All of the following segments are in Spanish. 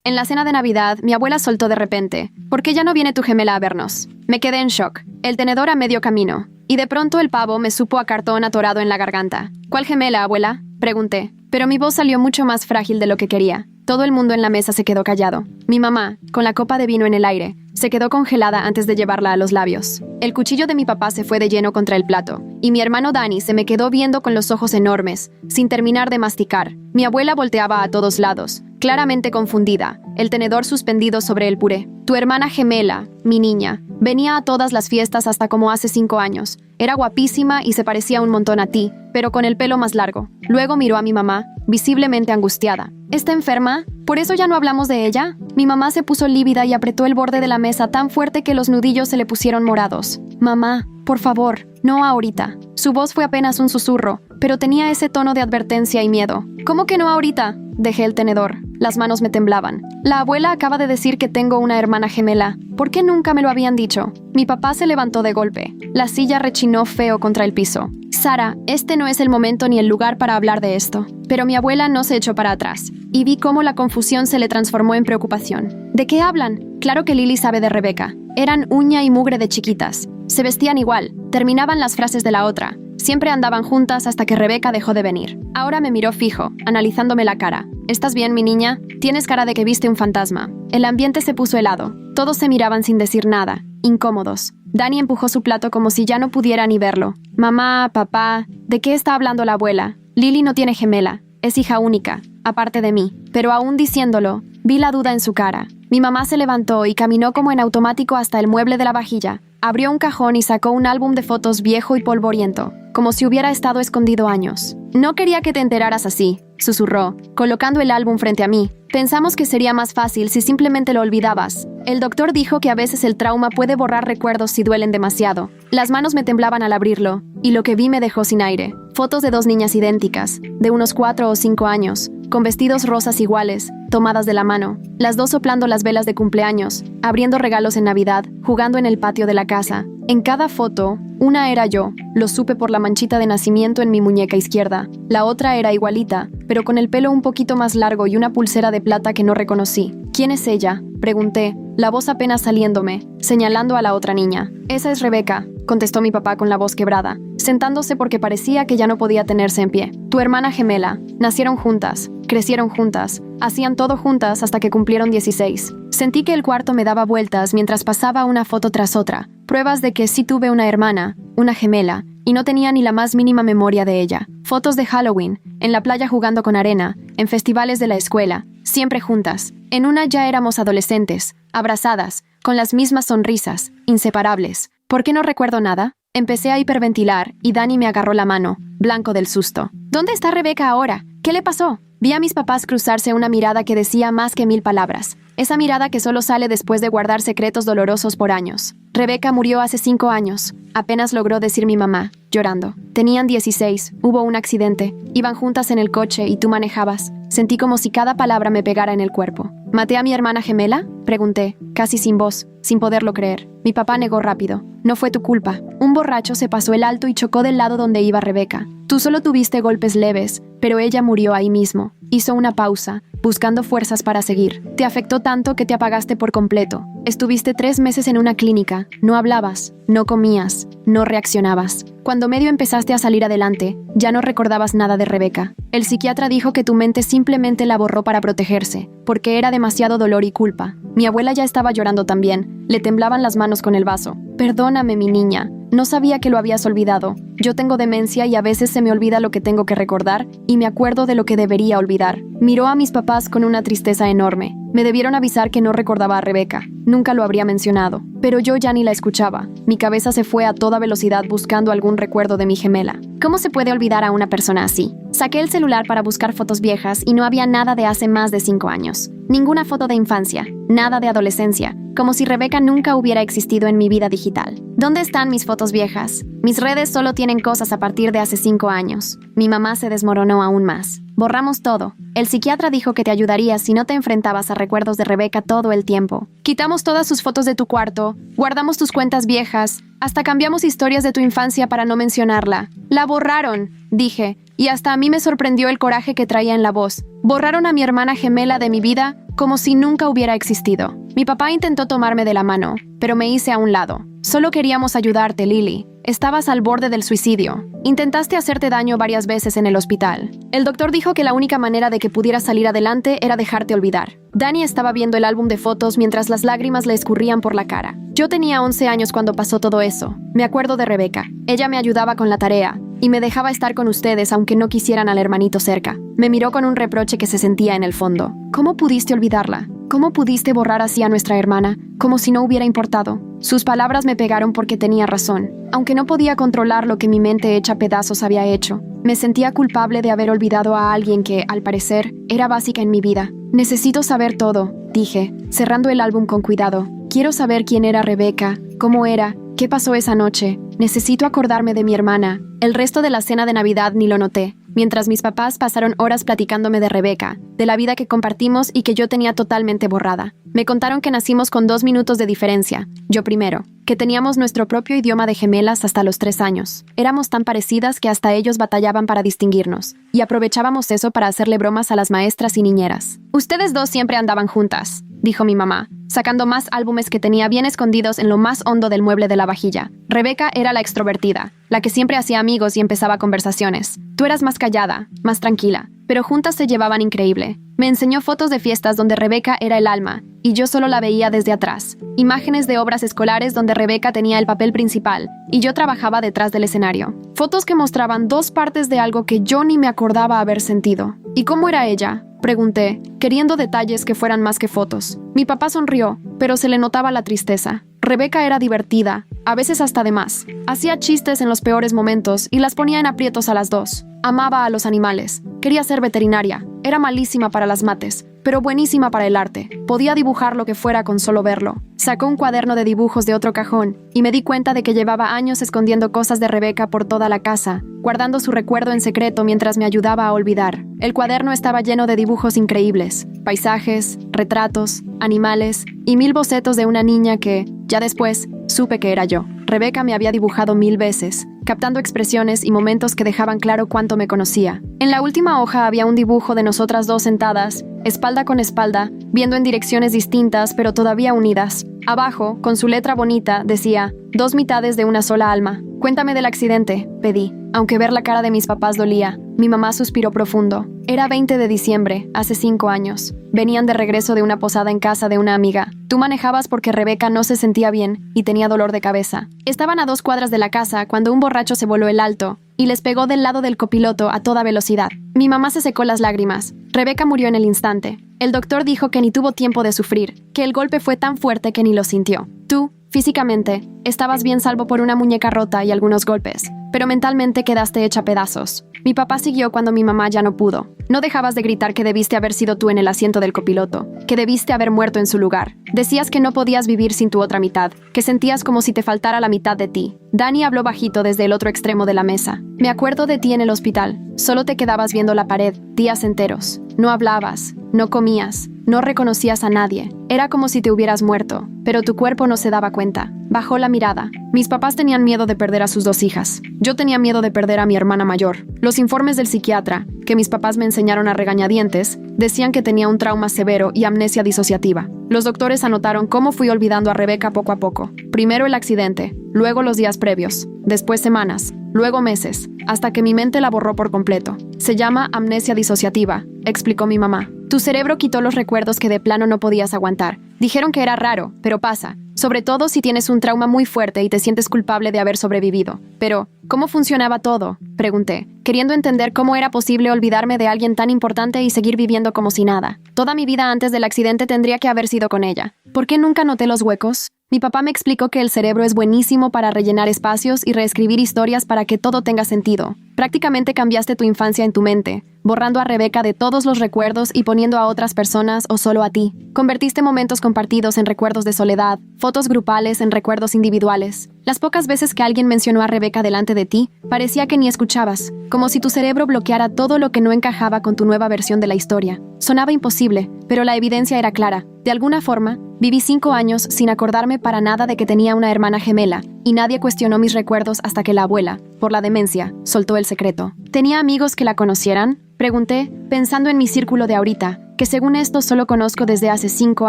En la cena de Navidad, mi abuela soltó de repente: ¿por qué ya no viene tu gemela a vernos? Me quedé en shock. El tenedor a medio camino. Y de pronto el pavo me supo a cartón atorado en la garganta. ¿Cuál gemela, abuela?, pregunté. Pero mi voz salió mucho más frágil de lo que quería. Todo el mundo en la mesa se quedó callado. Mi mamá, con la copa de vino en el aire, se quedó congelada antes de llevarla a los labios. El cuchillo de mi papá se fue de lleno contra el plato, y mi hermano Dani se me quedó viendo con los ojos enormes, sin terminar de masticar. Mi abuela volteaba a todos lados, claramente confundida, el tenedor suspendido sobre el puré. Tu hermana gemela, mi niña, venía a todas las fiestas hasta como hace 5 años. Era guapísima y se parecía un montón a ti, pero con el pelo más largo. Luego miró a mi mamá, visiblemente angustiada. ¿Está enferma? ¿Por eso ya no hablamos de ella? Mi mamá se puso lívida y apretó el borde de la mesa tan fuerte que los nudillos se le pusieron morados. Mamá, por favor, no ahorita. Su voz fue apenas un susurro, pero tenía ese tono de advertencia y miedo. ¿Cómo que no ahorita? Dejé el tenedor. Las manos me temblaban. La abuela acaba de decir que tengo una hermana gemela. ¿Por qué nunca me lo habían dicho? Mi papá se levantó de golpe. La silla rechinó feo contra el piso. Sara, este no es el momento ni el lugar para hablar de esto. Pero mi abuela no se echó para atrás, y vi cómo la confusión se le transformó en preocupación. ¿De qué hablan? Claro que Lily sabe de Rebeca. Eran uña y mugre de chiquitas. Se vestían igual, terminaban las frases de la otra. Siempre andaban juntas hasta que Rebeca dejó de venir. Ahora me miró fijo, analizándome la cara. ¿Estás bien, mi niña? Tienes cara de que viste un fantasma. El ambiente se puso helado. Todos se miraban sin decir nada, incómodos. Dani empujó su plato como si ya no pudiera ni verlo. Mamá, papá, ¿de qué está hablando la abuela? Lily no tiene gemela, es hija única, aparte de mí. Pero aún diciéndolo, vi la duda en su cara. Mi mamá se levantó y caminó como en automático hasta el mueble de la vajilla. Abrió un cajón y sacó un álbum de fotos viejo y polvoriento, como si hubiera estado escondido años. No quería que te enteraras así, susurró, colocando el álbum frente a mí. Pensamos que sería más fácil si simplemente lo olvidabas. El doctor dijo que a veces el trauma puede borrar recuerdos si duelen demasiado. Las manos me temblaban al abrirlo, y lo que vi me dejó sin aire. Fotos de 2 niñas idénticas, de unos 4 o 5 años, con vestidos rosas iguales, tomadas de la mano, las dos soplando las velas de cumpleaños, abriendo regalos en Navidad, jugando en el patio de la casa. En cada foto, una era yo, lo supe por la manchita de nacimiento en mi muñeca izquierda. La otra era igualita, pero con el pelo un poquito más largo y una pulsera de plata que no reconocí. ¿Quién es ella?, pregunté, la voz apenas saliéndome, señalando a la otra niña. Esa es Rebeca, contestó mi papá con la voz quebrada, sentándose porque parecía que ya no podía tenerse en pie. Tu hermana gemela. Nacieron juntas, crecieron juntas, hacían todo juntas hasta que cumplieron 16. Sentí que el cuarto me daba vueltas mientras pasaba una foto tras otra, pruebas de que sí tuve una hermana, una gemela, y no tenía ni la más mínima memoria de ella. Fotos de Halloween, en la playa jugando con arena, en festivales de la escuela, siempre juntas. En una ya éramos adolescentes, abrazadas, con las mismas sonrisas, inseparables. ¿Por qué no recuerdo nada? Empecé a hiperventilar y Dani me agarró la mano, blanco del susto. ¿Dónde está Rebeca ahora? ¿Qué le pasó? Vi a mis papás cruzarse una mirada que decía más que 1000 palabras. Esa mirada que solo sale después de guardar secretos dolorosos por años. Rebeca murió hace 5 años. Apenas logró decir mi mamá, llorando. Tenían 16, hubo un accidente. Iban juntas en el coche y tú manejabas. Sentí como si cada palabra me pegara en el cuerpo. ¿Maté a mi hermana gemela?, pregunté, casi sin voz, sin poderlo creer. Mi papá negó rápido. No fue tu culpa. Un borracho se pasó el alto y chocó del lado donde iba Rebeca. Tú solo tuviste golpes leves, pero ella murió ahí mismo. Hizo una pausa, buscando fuerzas para seguir. Te afectó tanto que te apagaste por completo. Estuviste 3 meses en una clínica. No hablabas, no comías, no reaccionabas. Cuando medio empezaste a salir adelante, ya no recordabas nada de Rebeca. El psiquiatra dijo que tu mente simplemente la borró para protegerse, porque era demasiado dolor y culpa. Mi abuela ya estaba llorando también. Le temblaban las manos con el vaso. Perdóname, mi niña. No sabía que lo habías olvidado. Yo tengo demencia y a veces se me olvida lo que tengo que recordar y me acuerdo de lo que debería olvidar. Miró a mis papás con una tristeza enorme. Me debieron avisar que no recordaba a Rebeca. Nunca lo habría mencionado. Pero yo ya ni la escuchaba. Mi cabeza se fue a toda velocidad buscando algún recuerdo de mi gemela. ¿Cómo se puede olvidar a una persona así? Saqué el celular para buscar fotos viejas y no había nada de hace más de 5 años. Ninguna foto de infancia, nada de adolescencia, como si Rebeca nunca hubiera existido en mi vida digital. ¿Dónde están mis fotos viejas? Mis redes solo tienen cosas a partir de hace 5 años. Mi mamá se desmoronó aún más. Borramos todo. El psiquiatra dijo que te ayudaría si no te enfrentabas a recuerdos de Rebeca todo el tiempo. Quitamos todas sus fotos de tu cuarto, guardamos tus cuentas viejas, hasta cambiamos historias de tu infancia para no mencionarla. La borraron, dije, y hasta a mí me sorprendió el coraje que traía en la voz. Borraron a mi hermana gemela de mi vida como si nunca hubiera existido. Mi papá intentó tomarme de la mano, pero me hice a un lado. Solo queríamos ayudarte, Lily. Estabas al borde del suicidio. Intentaste hacerte daño varias veces en el hospital. El doctor dijo que la única manera de que pudieras salir adelante era dejarte olvidar. Danny estaba viendo el álbum de fotos mientras las lágrimas le escurrían por la cara. Yo tenía 11 años cuando pasó todo eso. Me acuerdo de Rebecca. Ella me ayudaba con la tarea y me dejaba estar con ustedes aunque no quisieran al hermanito cerca. Me miró con un reproche que se sentía en el fondo. ¿Cómo pudiste olvidarla? ¿Cómo pudiste borrar así a nuestra hermana, como si no hubiera importado? Sus palabras me pegaron porque tenía razón. Aunque no podía controlar lo que mi mente hecha pedazos había hecho, me sentía culpable de haber olvidado a alguien que, al parecer, era básica en mi vida. Necesito saber todo, dije, cerrando el álbum con cuidado. Quiero saber quién era Rebecca, cómo era, qué pasó esa noche. Necesito acordarme de mi hermana. El resto de la cena de Navidad ni lo noté, mientras mis papás pasaron horas platicándome de Rebecca, de la vida que compartimos y que yo tenía totalmente borrada. Me contaron que nacimos con 2 minutos de diferencia, yo primero, que teníamos nuestro propio idioma de gemelas hasta los 3 años. Éramos tan parecidas que hasta ellos batallaban para distinguirnos, y aprovechábamos eso para hacerle bromas a las maestras y niñeras. Ustedes dos siempre andaban juntas, dijo mi mamá, sacando más álbumes que tenía bien escondidos en lo más hondo del mueble de la vajilla. Rebecca era la extrovertida, la que siempre hacía amigos y empezaba conversaciones. Tú eras más callada, más tranquila, pero juntas se llevaban increíble. Me enseñó fotos de fiestas donde Rebecca era el alma, y yo solo la veía desde atrás. Imágenes de obras escolares donde Rebecca tenía el papel principal, y yo trabajaba detrás del escenario. Fotos que mostraban 2 partes de algo que yo ni me acordaba haber sentido. ¿Y cómo era ella?, pregunté, queriendo detalles que fueran más que fotos. Mi papá sonrió, pero se le notaba la tristeza. Rebecca era divertida, a veces hasta de más. Hacía chistes en los peores momentos y las ponía en aprietos a las dos. Amaba a los animales. Quería ser veterinaria. Era malísima para las mates, pero buenísima para el arte. Podía dibujar lo que fuera con solo verlo. Sacó un cuaderno de dibujos de otro cajón y me di cuenta de que llevaba años escondiendo cosas de Rebecca por toda la casa, guardando su recuerdo en secreto mientras me ayudaba a olvidar. El cuaderno estaba lleno de dibujos increíbles, paisajes, retratos, animales y 1000 bocetos de una niña que, ya después, supe que era yo. Rebecca me había dibujado 1000 veces, captando expresiones y momentos que dejaban claro cuánto me conocía. En la última hoja había un dibujo de nosotras dos sentadas, espalda con espalda, viendo en direcciones distintas pero todavía unidas. Abajo, con su letra bonita, decía, 2 mitades de una sola alma. Cuéntame del accidente, pedí. Aunque ver la cara de mis papás dolía, mi mamá suspiró profundo. Era 20 de diciembre, hace 5 años. Venían de regreso de una posada en casa de una amiga. Tú manejabas porque Rebecca no se sentía bien y tenía dolor de cabeza. Estaban a 2 cuadras de la casa cuando un borracho se voló el alto y les pegó del lado del copiloto a toda velocidad. Mi mamá se secó las lágrimas. Rebecca murió en el instante. El doctor dijo que ni tuvo tiempo de sufrir, que el golpe fue tan fuerte que ni lo sintió. Tú, físicamente, estabas bien salvo por una muñeca rota y algunos golpes, pero mentalmente quedaste hecha pedazos. Mi papá siguió cuando mi mamá ya no pudo. No dejabas de gritar que debiste haber sido tú en el asiento del copiloto, que debiste haber muerto en su lugar. Decías que no podías vivir sin tu otra mitad, que sentías como si te faltara la mitad de ti. Danny habló bajito desde el otro extremo de la mesa. Me acuerdo de ti en el hospital. Solo te quedabas viendo la pared, días enteros. No hablabas, no comías, no reconocías a nadie. Era como si te hubieras muerto, pero tu cuerpo no se daba cuenta. Bajó la mirada. Mis papás tenían miedo de perder a sus 2 hijas. Yo tenía miedo de perder a mi hermana mayor. Los informes del psiquiatra, que mis papás me enseñaron a regañadientes, decían que tenía un trauma severo y amnesia disociativa. Los doctores anotaron cómo fui olvidando a Rebecca poco a poco. Primero el accidente, luego los días previos, después semanas, luego meses, hasta que mi mente la borró por completo. Se llama amnesia disociativa, explicó mi mamá. Tu cerebro quitó los recuerdos que de plano no podías aguantar. Dijeron que era raro, pero pasa. Sobre todo si tienes un trauma muy fuerte y te sientes culpable de haber sobrevivido. Pero, ¿cómo funcionaba todo?, pregunté, queriendo entender cómo era posible olvidarme de alguien tan importante y seguir viviendo como si nada. Toda mi vida antes del accidente tendría que haber sido con ella. ¿Por qué nunca noté los huecos? Mi papá me explicó que el cerebro es buenísimo para rellenar espacios y reescribir historias para que todo tenga sentido. Prácticamente cambiaste tu infancia en tu mente, borrando a Rebecca de todos los recuerdos y poniendo a otras personas o solo a ti. Convertiste momentos compartidos en recuerdos de soledad, fotos grupales en recuerdos individuales. Las pocas veces que alguien mencionó a Rebecca delante de ti, parecía que ni escuchabas, como si tu cerebro bloqueara todo lo que no encajaba con tu nueva versión de la historia. Sonaba imposible, pero la evidencia era clara. De alguna forma, viví 5 años sin acordarme para nada de que tenía una hermana gemela, y nadie cuestionó mis recuerdos hasta que la abuela, por la demencia, soltó el secreto. ¿Tenía amigos que la conocieran?, pregunté, pensando en mi círculo de ahorita, que según esto solo conozco desde hace 5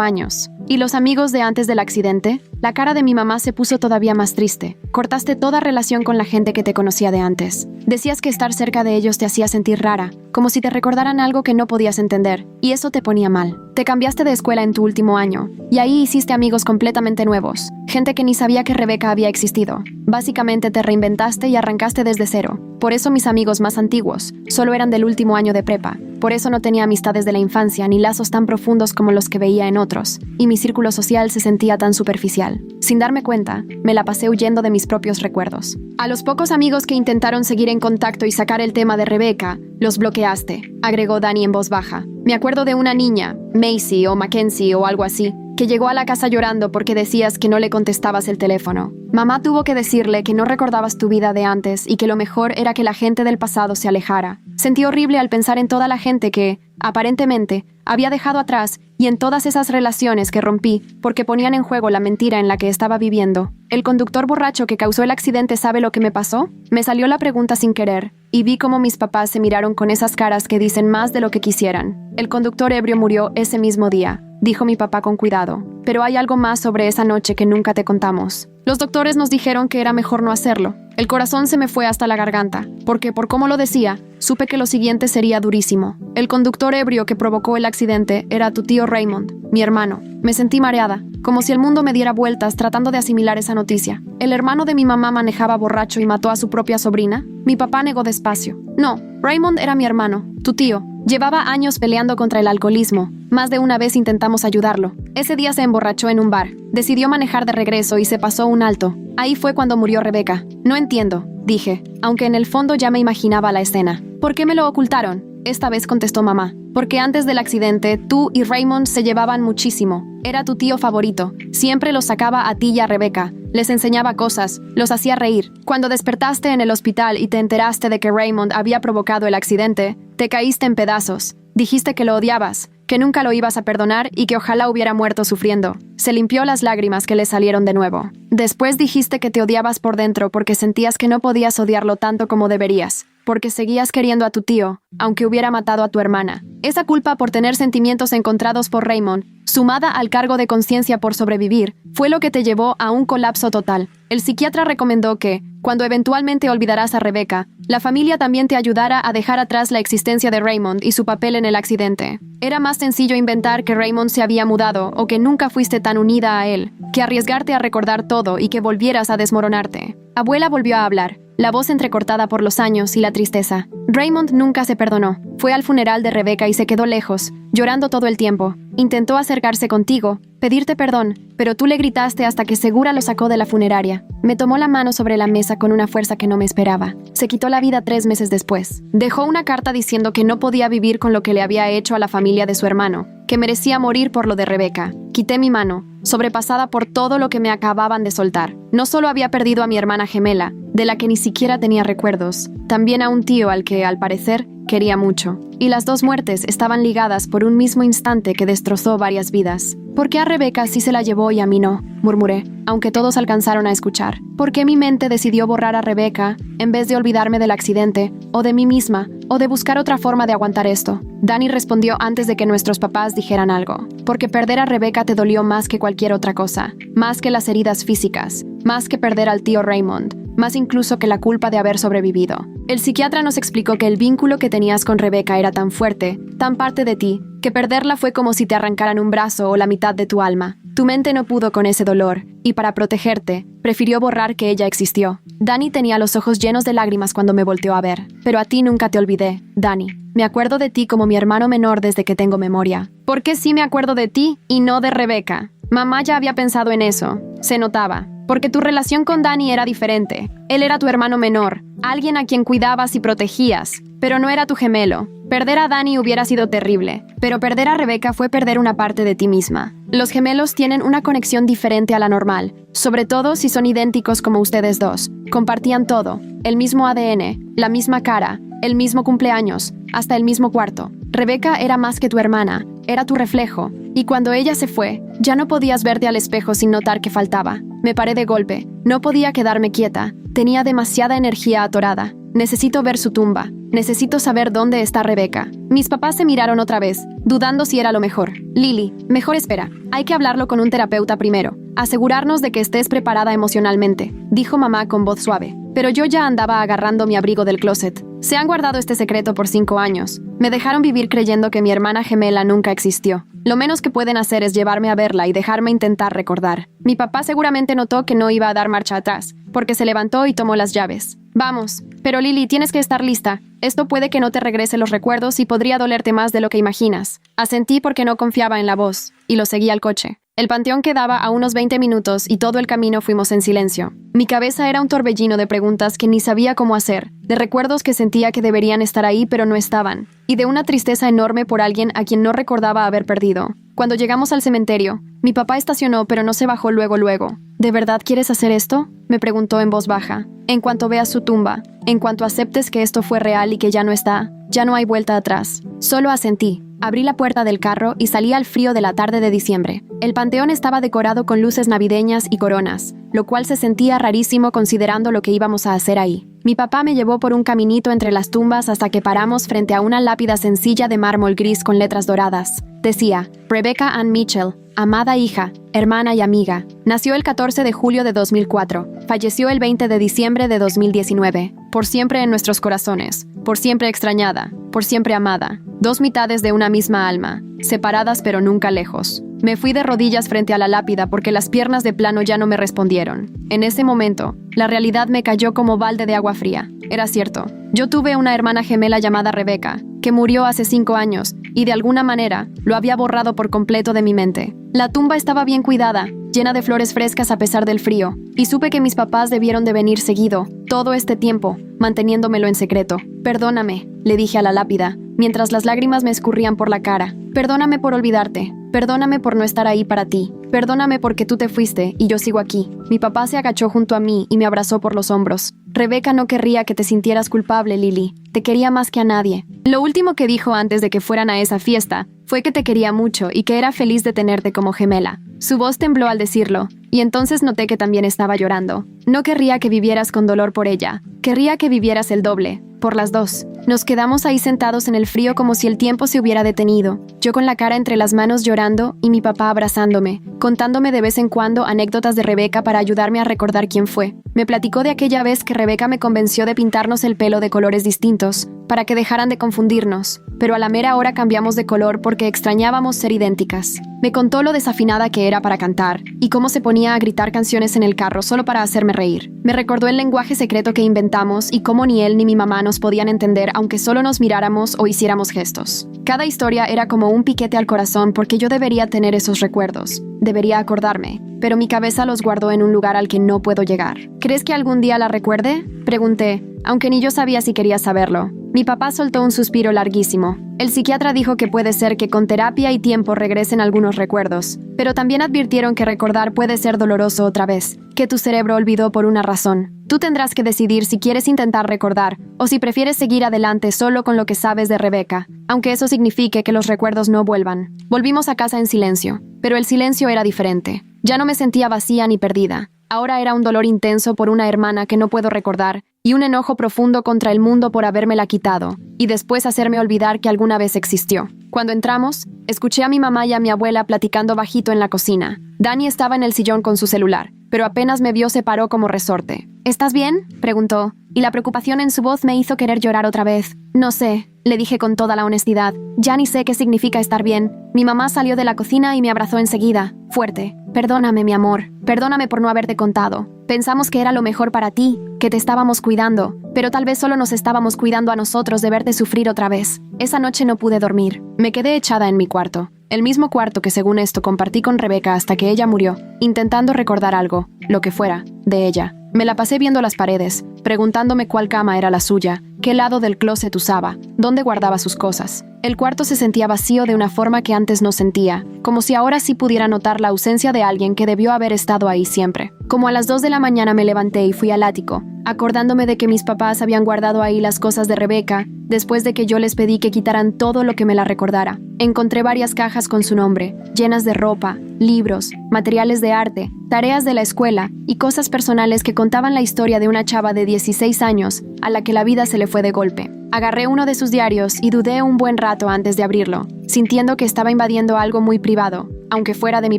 años. ¿Y los amigos de antes del accidente? La cara de mi mamá se puso todavía más triste. Cortaste toda relación con la gente que te conocía de antes. Decías que estar cerca de ellos te hacía sentir rara, como si te recordaran algo que no podías entender, y eso te ponía mal. Te cambiaste de escuela en tu último año, y ahí hiciste amigos completamente nuevos, gente que ni sabía que Rebeca había existido. Básicamente te reinventaste y arrancaste desde cero. Por eso mis amigos más antiguos solo eran del último año de prepa. Por eso no tenía amistades de la infancia ni lazos tan profundos como los que veía en otros, y mi círculo social se sentía tan superficial. Sin darme cuenta, me la pasé huyendo de mis propios recuerdos. A los pocos amigos que intentaron seguir en contacto y sacar el tema de Rebeca, los bloqueaste, agregó Dani en voz baja. Me acuerdo de una niña, Macy o Mackenzie o algo así, que llegó a la casa llorando porque decías que no le contestabas el teléfono. Mamá tuvo que decirle que no recordabas tu vida de antes y que lo mejor era que la gente del pasado se alejara. Sentí horrible al pensar en toda la gente que, aparentemente, había dejado atrás y en todas esas relaciones que rompí porque ponían en juego la mentira en la que estaba viviendo. ¿El conductor borracho que causó el accidente sabe lo que me pasó? Me salió la pregunta sin querer, y vi cómo mis papás se miraron con esas caras que dicen más de lo que quisieran. El conductor ebrio murió ese mismo día, dijo mi papá con cuidado. Pero hay algo más sobre esa noche que nunca te contamos. Los doctores nos dijeron que era mejor no hacerlo. El corazón se me fue hasta la garganta, porque por cómo lo decía, supe que lo siguiente sería durísimo. El conductor ebrio que provocó el accidente era tu tío Raymond, mi hermano. Me sentí mareada, como si el mundo me diera vueltas tratando de asimilar esa noticia. ¿El hermano de mi mamá manejaba borracho y mató a su propia sobrina? Mi papá negó despacio. No, Raymond era mi hermano, tu tío. Llevaba años peleando contra el alcoholismo. Más de una vez intentamos ayudarlo. Ese día se emborrachó en un bar. Decidió manejar de regreso y se pasó un alto. Ahí fue cuando murió Rebeca. No entiendo, dije, aunque en el fondo ya me imaginaba la escena. ¿Por qué me lo ocultaron? Esta vez contestó mamá. Porque antes del accidente, tú y Raymond se llevaban muchísimo. Era tu tío favorito. Siempre los sacaba a ti y a Rebeca. Les enseñaba cosas, los hacía reír. Cuando despertaste en el hospital y te enteraste de que Raymond había provocado el accidente, te caíste en pedazos. Dijiste que lo odiabas, que nunca lo ibas a perdonar y que ojalá hubiera muerto sufriendo. Se limpió las lágrimas que le salieron de nuevo. Después dijiste que te odiabas por dentro porque sentías que no podías odiarlo tanto como deberías, porque seguías queriendo a tu tío, aunque hubiera matado a tu hermana. Esa culpa por tener sentimientos encontrados por Raymond, sumada al cargo de conciencia por sobrevivir, fue lo que te llevó a un colapso total. El psiquiatra recomendó que, cuando eventualmente olvidarás a Rebeca, la familia también te ayudara a dejar atrás la existencia de Raymond y su papel en el accidente. Era más sencillo inventar que Raymond se había mudado o que nunca fuiste tan unida a él, que arriesgarte a recordar todo y que volvieras a desmoronarte. Abuela volvió a hablar, la voz entrecortada por los años y la tristeza. Raymond nunca se perdonó. Fue al funeral de Rebeca y se quedó lejos, llorando todo el tiempo. Intentó acercarse contigo, pedirte perdón, pero tú le gritaste hasta que segura lo sacó de la funeraria. Me tomó la mano sobre la mesa con una fuerza que no me esperaba. Se quitó la vida 3 meses después. Dejó una carta diciendo que no podía vivir con lo que le había hecho a la familia de su hermano, que merecía morir por lo de Rebeca. Quité mi mano, sobrepasada por todo lo que me acababan de soltar. No solo había perdido a mi hermana gemela, de la que ni siquiera tenía recuerdos, también a un tío al que, al parecer, quería mucho. Y las 2 muertes estaban ligadas por un mismo instante que destrozó varias vidas. ¿Por qué a Rebeca sí se la llevó y a mí no?, murmuré, aunque todos alcanzaron a escuchar. ¿Por qué mi mente decidió borrar a Rebeca en vez de olvidarme del accidente, o de mí misma, o de buscar otra forma de aguantar esto? Dani respondió antes de que nuestros papás dijeran algo. Porque perder a Rebeca te dolió más que cualquier otra cosa, más que las heridas físicas, más que perder al tío Raymond, más incluso que la culpa de haber sobrevivido. El psiquiatra nos explicó que el vínculo que tenías con Rebeca era tan fuerte, tan parte de ti, que perderla fue como si te arrancaran un brazo o la mitad de tu alma. Tu mente no pudo con ese dolor, y para protegerte, prefirió borrar que ella existió. Dani tenía los ojos llenos de lágrimas cuando me volteó a ver. Pero a ti nunca te olvidé, Dani. Me acuerdo de ti como mi hermano menor desde que tengo memoria. ¿Por qué sí me acuerdo de ti y no de Rebeca? Mamá ya había pensado en eso. Se notaba. Porque tu relación con Dani era diferente. Él era tu hermano menor, alguien a quien cuidabas y protegías, pero no era tu gemelo. Perder a Dani hubiera sido terrible, pero perder a Rebeca fue perder una parte de ti misma. Los gemelos tienen una conexión diferente a la normal, sobre todo si son idénticos como ustedes dos. Compartían todo, el mismo ADN, la misma cara, el mismo cumpleaños, hasta el mismo cuarto. Rebeca era más que tu hermana, era tu reflejo, y cuando ella se fue, ya no podías verte al espejo sin notar que faltaba. Me paré de golpe, no podía quedarme quieta, tenía demasiada energía atorada. Necesito ver su tumba, Necesito saber dónde está Rebeca. Mis papás se miraron otra vez, dudando si era lo mejor. Lily, mejor espera. Hay que hablarlo con un terapeuta primero. Asegurarnos de que estés preparada emocionalmente, dijo mamá con voz suave. Pero yo ya andaba agarrando mi abrigo del closet. Se han guardado este secreto por 5 años. Me dejaron vivir creyendo que mi hermana gemela nunca existió. Lo menos que pueden hacer es llevarme a verla y dejarme intentar recordar. Mi papá seguramente notó que no iba a dar marcha atrás, porque se levantó y tomó las llaves. Vamos, pero Lily, tienes que estar lista. Esto puede que no te regrese los recuerdos y podría dolerte más de lo que imaginas. Asentí porque no confiaba en la voz, y lo seguí al coche. El panteón quedaba a unos 20 minutos y todo el camino fuimos en silencio. Mi cabeza era un torbellino de preguntas que ni sabía cómo hacer, de recuerdos que sentía que deberían estar ahí pero no estaban, y de una tristeza enorme por alguien a quien no recordaba haber perdido. Cuando llegamos al cementerio, mi papá estacionó pero no se bajó luego. ¿De verdad quieres hacer esto?, me preguntó en voz baja. En cuanto veas su tumba, en cuanto aceptes que esto fue real y que ya no está, ya no hay vuelta atrás. Solo asentí. Abrí la puerta del carro y salí al frío de la tarde de diciembre. El panteón estaba decorado con luces navideñas y coronas, lo cual se sentía rarísimo considerando lo que íbamos a hacer ahí. Mi papá me llevó por un caminito entre las tumbas hasta que paramos frente a una lápida sencilla de mármol gris con letras doradas. Decía, Rebecca Ann Mitchell, amada hija, hermana y amiga. Nació el 14 de julio de 2004. Falleció el 20 de diciembre de 2019. Por siempre en nuestros corazones. Por siempre extrañada. Por siempre amada. 2 mitades de una misma alma. Separadas pero nunca lejos. Me fui de rodillas frente a la lápida porque las piernas de plano ya no me respondieron. En ese momento, la realidad me cayó como balde de agua fría. Era cierto. Yo tuve una hermana gemela llamada Rebeca, que murió hace 5 años, y de alguna manera lo había borrado por completo de mi mente. La tumba estaba bien cuidada, llena de flores frescas a pesar del frío, y supe que mis papás debieron de venir seguido, todo este tiempo, manteniéndomelo en secreto. Perdóname, le dije a la lápida, mientras las lágrimas me escurrían por la cara. Perdóname por olvidarte. Perdóname por no estar ahí para ti. Perdóname porque tú te fuiste y yo sigo aquí. Mi papá se agachó junto a mí y me abrazó por los hombros. Rebeca no querría que te sintieras culpable, Lily. Te quería más que a nadie. Lo último que dijo antes de que fueran a esa fiesta fue que te quería mucho y que era feliz de tenerte como gemela. Su voz tembló al decirlo, y entonces noté que también estaba llorando. No querría que vivieras con dolor por ella. Querría que vivieras el doble, por las dos. Nos quedamos ahí sentados en el frío como si el tiempo se hubiera detenido, yo con la cara entre las manos llorando y mi papá abrazándome, contándome de vez en cuando anécdotas de Rebeca para ayudarme a recordar quién fue. Me platicó de aquella vez que Rebeca me convenció de pintarnos el pelo de colores distintos, para que dejaran de confundirnos, pero a la mera hora cambiamos de color porque extrañábamos ser idénticas. Me contó lo desafinada que era para cantar, y cómo se ponía a gritar canciones en el carro solo para hacerme reír. Me recordó el lenguaje secreto que inventamos y cómo ni él ni mi mamá nos podían entender aunque solo nos miráramos o hiciéramos gestos. Cada historia era como un piquete al corazón porque yo debería tener esos recuerdos. Debería acordarme, pero mi cabeza los guardó en un lugar al que no puedo llegar. ¿Crees que algún día la recuerde?, pregunté, aunque ni yo sabía si quería saberlo. Mi papá soltó un suspiro larguísimo. El psiquiatra dijo que puede ser que con terapia y tiempo regresen algunos recuerdos, pero también advirtieron que recordar puede ser doloroso otra vez, que tu cerebro olvidó por una razón. Tú tendrás que decidir si quieres intentar recordar o si prefieres seguir adelante solo con lo que sabes de Rebeca, aunque eso signifique que los recuerdos no vuelvan. Volvimos a casa en silencio, pero el silencio era diferente. Ya no me sentía vacía ni perdida. Ahora era un dolor intenso por una hermana que no puedo recordar y un enojo profundo contra el mundo por habérmela quitado y después hacerme olvidar que alguna vez existió. Cuando entramos, escuché a mi mamá y a mi abuela platicando bajito en la cocina. Dani estaba en el sillón con su celular, pero apenas me vio se paró como resorte. ¿Estás bien?, preguntó, y la preocupación en su voz me hizo querer llorar otra vez. No sé, le dije con toda la honestidad. Ya ni sé qué significa estar bien. Mi mamá salió de la cocina y me abrazó enseguida, fuerte. Perdóname, mi amor. Perdóname por no haberte contado. Pensamos que era lo mejor para ti, que te estábamos cuidando, pero tal vez solo nos estábamos cuidando a nosotros de verte sufrir otra vez. Esa noche no pude dormir. Me quedé echada en mi cuarto. El mismo cuarto que según esto compartí con Rebeca hasta que ella murió, intentando recordar algo, lo que fuera, de ella. Me la pasé viendo las paredes, preguntándome cuál cama era la suya, qué lado del closet usaba, dónde guardaba sus cosas. El cuarto se sentía vacío de una forma que antes no sentía, como si ahora sí pudiera notar la ausencia de alguien que debió haber estado ahí siempre. Como a las 2 de la mañana me levanté y fui al ático, acordándome de que mis papás habían guardado ahí las cosas de Rebeca, después de que yo les pedí que quitaran todo lo que me la recordara. Encontré varias cajas con su nombre, llenas de ropa, libros, materiales de arte, tareas de la escuela y cosas personales que contaban la historia de una chava de 16 años a la que la vida se le fue de golpe. Agarré uno de sus diarios y dudé un buen rato antes de abrirlo, sintiendo que estaba invadiendo algo muy privado, aunque fuera de mi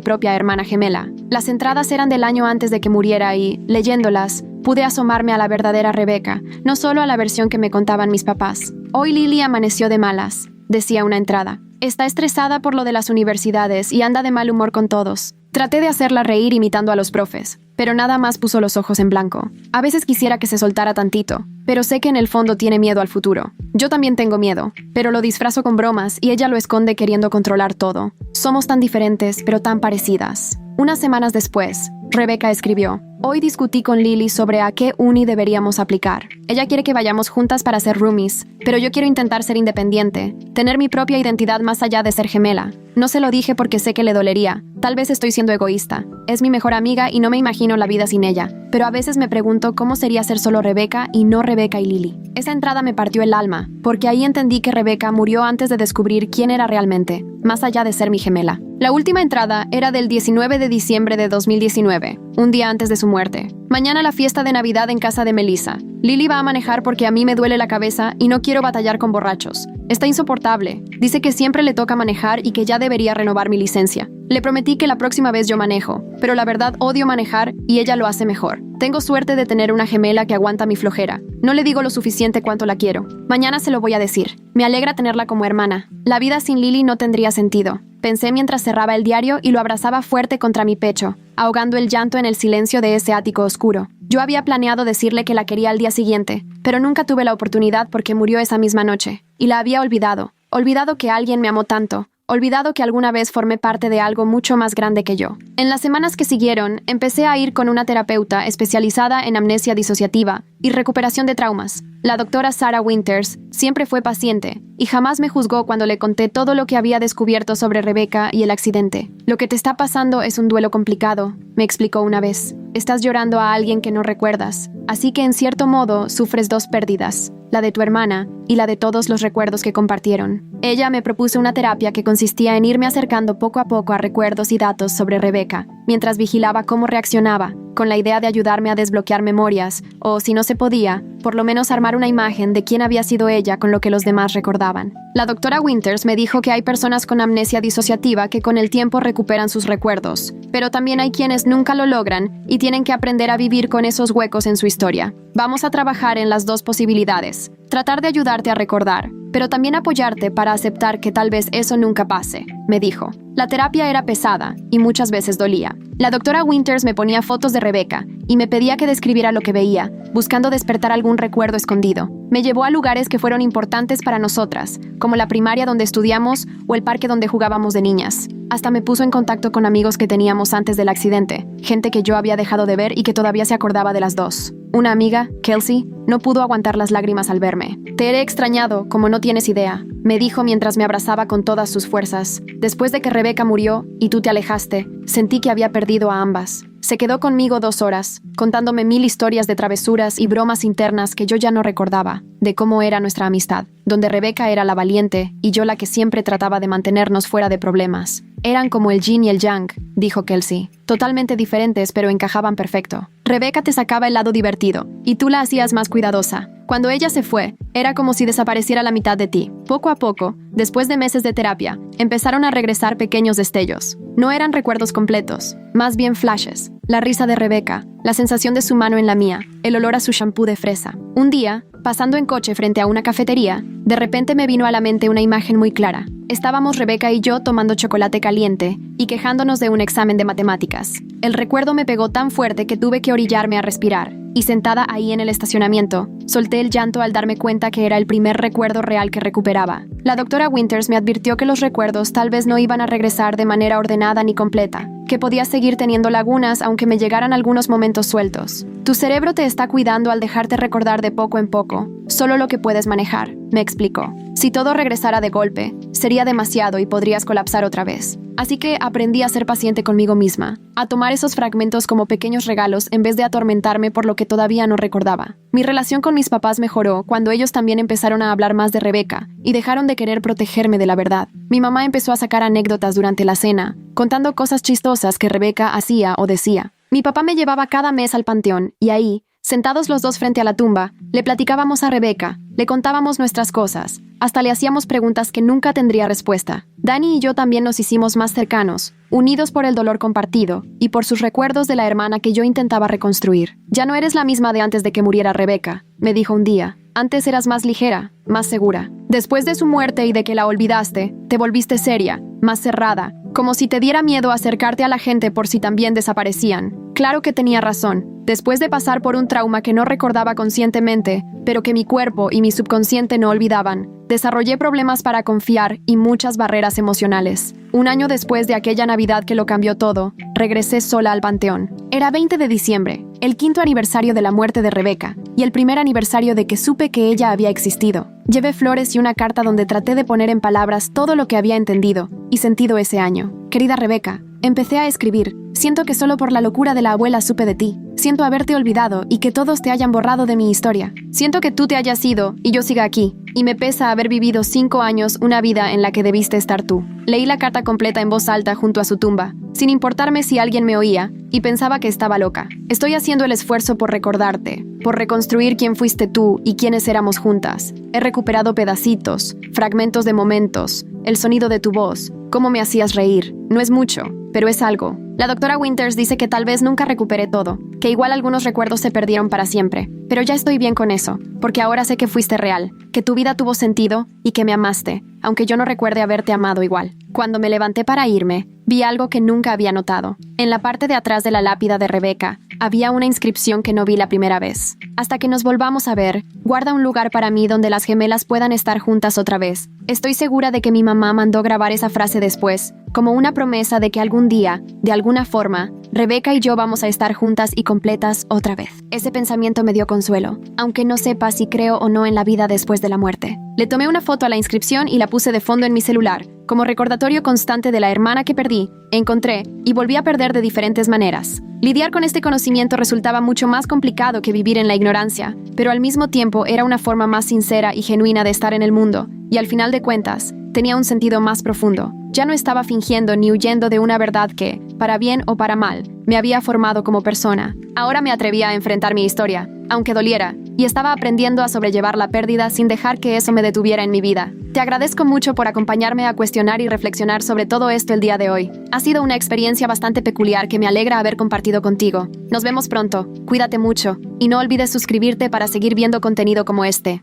propia hermana gemela. Las entradas eran del año antes de que muriera y, leyéndolas, pude asomarme a la verdadera Rebecca, no solo a la versión que me contaban mis papás. Hoy Lily amaneció de malas, decía una entrada. Está estresada por lo de las universidades y anda de mal humor con todos. Traté de hacerla reír imitando a los profes, pero nada más puso los ojos en blanco. A veces quisiera que se soltara tantito, pero sé que en el fondo tiene miedo al futuro. Yo también tengo miedo, pero lo disfrazo con bromas y ella lo esconde queriendo controlar todo. Somos tan diferentes, pero tan parecidas. Unas semanas después, Rebecca escribió: hoy discutí con Lily sobre a qué uni deberíamos aplicar. Ella quiere que vayamos juntas para ser roomies, pero yo quiero intentar ser independiente, tener mi propia identidad más allá de ser gemela. No se lo dije porque sé que le dolería. Tal vez estoy siendo egoísta. Es mi mejor amiga y no me imagino la vida sin ella. Pero a veces me pregunto cómo sería ser solo Rebecca y no Rebecca y Lily. Esa entrada me partió el alma, porque ahí entendí que Rebecca murió antes de descubrir quién era realmente, más allá de ser mi gemela. La última entrada era del 19 de diciembre de 2019, un día antes de su muerte. Mañana la fiesta de Navidad en casa de Melissa. Lily va a manejar porque a mí me duele la cabeza y no quiero batallar con borrachos. Está insoportable. Dice que siempre le toca manejar y que ya debería renovar mi licencia. Le prometí que la próxima vez yo manejo, pero la verdad odio manejar y ella lo hace mejor. Tengo suerte de tener una gemela que aguanta mi flojera. No le digo lo suficiente cuánto la quiero. Mañana se lo voy a decir. Me alegra tenerla como hermana. La vida sin Lily no tendría sentido. Pensé mientras cerraba el diario y lo abrazaba fuerte contra mi pecho, ahogando el llanto en el silencio de ese ático oscuro. Yo había planeado decirle que la quería al día siguiente, pero nunca tuve la oportunidad porque murió esa misma noche. Y la había olvidado. Olvidado que alguien me amó tanto. Olvidado que alguna vez formé parte de algo mucho más grande que yo. En las semanas que siguieron, empecé a ir con una terapeuta especializada en amnesia disociativa y recuperación de traumas. La doctora Sarah Winters siempre fue paciente y jamás me juzgó cuando le conté todo lo que había descubierto sobre Rebecca y el accidente. Lo que te está pasando es un duelo complicado, me explicó una vez. Estás llorando a alguien que no recuerdas, así que en cierto modo sufres dos pérdidas, la de tu hermana y la de todos los recuerdos que compartieron. Ella me propuso una terapia que consistía en irme acercando poco a poco a recuerdos y datos sobre Rebecca, mientras vigilaba cómo reaccionaba, con la idea de ayudarme a desbloquear memorias, o si no se podía, por lo menos armar una imagen de quién había sido ella con lo que los demás recordaban. La doctora Winters me dijo que hay personas con amnesia disociativa que con el tiempo recuperan sus recuerdos, pero también hay quienes nunca lo logran y tienen que aprender a vivir con esos huecos en su historia. Vamos a trabajar en las dos posibilidades, tratar de ayudarte a recordar, pero también apoyarte para aceptar que tal vez eso nunca pase, me dijo. La terapia era pesada y muchas veces dolía. La doctora Winters me ponía fotos de Rebecca y me pedía que describiera lo que veía, buscando despertar algún recuerdo escondido. Me llevó a lugares que fueron importantes para nosotras, como la primaria donde estudiamos o el parque donde jugábamos de niñas. Hasta me puso en contacto con amigos que teníamos antes del accidente, gente que yo había dejado de ver y que todavía se acordaba de las dos. Una amiga, Kelsey, no pudo aguantar las lágrimas al verme. Te he extrañado, como no tienes idea, me dijo mientras me abrazaba con todas sus fuerzas. Después de que Rebecca murió y tú te alejaste, sentí que había perdido a ambas. Se quedó conmigo 2 horas, contándome 1000 historias de travesuras y bromas internas que yo ya no recordaba, de cómo era nuestra amistad, donde Rebecca era la valiente y yo la que siempre trataba de mantenernos fuera de problemas. Eran como el yin y el yang, dijo Kelsey. Totalmente diferentes, pero encajaban perfecto. Rebecca te sacaba el lado divertido, y tú la hacías más cuidadosa. Cuando ella se fue, era como si desapareciera la mitad de ti. Poco a poco, después de meses de terapia, empezaron a regresar pequeños destellos. No eran recuerdos completos, más bien flashes. La risa de Rebecca, la sensación de su mano en la mía, el olor a su shampoo de fresa. Un día, pasando en coche frente a una cafetería, de repente me vino a la mente una imagen muy clara. Estábamos Rebecca y yo tomando chocolate caliente y quejándonos de un examen de matemáticas. El recuerdo me pegó tan fuerte que tuve que orillarme a respirar. Y sentada ahí en el estacionamiento, solté el llanto al darme cuenta que era el primer recuerdo real que recuperaba. La doctora Winters me advirtió que los recuerdos tal vez no iban a regresar de manera ordenada ni completa, que podía seguir teniendo lagunas aunque me llegaran algunos momentos sueltos. Tu cerebro te está cuidando al dejarte recordar de poco en poco, solo lo que puedes manejar, me explicó. Si todo regresara de golpe, sería demasiado y podrías colapsar otra vez. Así que aprendí a ser paciente conmigo misma, a tomar esos fragmentos como pequeños regalos en vez de atormentarme por lo que todavía no recordaba. Mi relación con mis papás mejoró cuando ellos también empezaron a hablar más de Rebecca y dejaron de querer protegerme de la verdad. Mi mamá empezó a sacar anécdotas durante la cena, contando cosas chistosas que Rebecca hacía o decía. Mi papá me llevaba cada mes al panteón y ahí, Sentados los dos frente a la tumba, le platicábamos a Rebeca, le contábamos nuestras cosas, hasta le hacíamos preguntas que nunca tendría respuesta. Dani y yo también nos hicimos más cercanos, unidos por el dolor compartido y por sus recuerdos de la hermana que yo intentaba reconstruir. Ya no eres la misma de antes de que muriera Rebeca, me dijo un día. Antes eras más ligera, más segura. Después de su muerte y de que la olvidaste, te volviste seria, más cerrada, como si te diera miedo acercarte a la gente por si también desaparecían. Claro que tenía razón. Después de pasar por un trauma que no recordaba conscientemente, pero que mi cuerpo y mi subconsciente no olvidaban, desarrollé problemas para confiar y muchas barreras emocionales. Un año después de aquella Navidad que lo cambió todo, regresé sola al panteón. Era 20 de diciembre, el 5º aniversario de la muerte de Rebeca, y el primer aniversario de que supe que ella había existido. Llevé flores y una carta donde traté de poner en palabras todo lo que había entendido y sentido ese año. Querida Rebeca, empecé a escribir. Siento que solo por la locura de la abuela supe de ti. Siento haberte olvidado y que todos te hayan borrado de mi historia. Siento que tú te hayas ido y yo siga aquí. Y me pesa haber vivido 5 años una vida en la que debiste estar tú. Leí la carta completa en voz alta junto a su tumba, sin importarme si alguien me oía, y pensaba que estaba loca. Estoy haciendo el esfuerzo por recordarte, por reconstruir quién fuiste tú y quiénes éramos juntas. He recuperado pedacitos, fragmentos de momentos, el sonido de tu voz, cómo me hacías reír. No es mucho, pero es algo. La doctora Winters dice que tal vez nunca recuperé todo, que igual algunos recuerdos se perdieron para siempre, pero ya estoy bien con eso, porque ahora sé que fuiste real, que tu vida tuvo sentido y que me amaste, aunque yo no recuerde haberte amado igual. Cuando me levanté para irme, vi algo que nunca había notado. En la parte de atrás de la lápida de Rebeca, había una inscripción que no vi la primera vez. Hasta que nos volvamos a ver, guarda un lugar para mí donde las gemelas puedan estar juntas otra vez. Estoy segura de que mi mamá mandó grabar esa frase después, como una promesa de que algún día, de alguna forma, Rebeca y yo vamos a estar juntas y completas otra vez. Ese pensamiento me dio consuelo, aunque no sepa si creo o no en la vida después de la muerte. Le tomé una foto a la inscripción y la puse de fondo en mi celular, como recordatorio constante de la hermana que perdí, encontré y volví a perder de diferentes maneras. Lidiar con este conocimiento resultaba mucho más complicado que vivir en la ignorancia, pero al mismo tiempo era una forma más sincera y genuina de estar en el mundo, y al final de cuentas, tenía un sentido más profundo. Ya no estaba fingiendo ni huyendo de una verdad que, para bien o para mal, me había formado como persona. Ahora me atrevía a enfrentar mi historia, aunque doliera, y estaba aprendiendo a sobrellevar la pérdida sin dejar que eso me detuviera en mi vida. Te agradezco mucho por acompañarme a cuestionar y reflexionar sobre todo esto el día de hoy. Ha sido una experiencia bastante peculiar que me alegra haber compartido contigo. Nos vemos pronto, cuídate mucho, y no olvides suscribirte para seguir viendo contenido como este.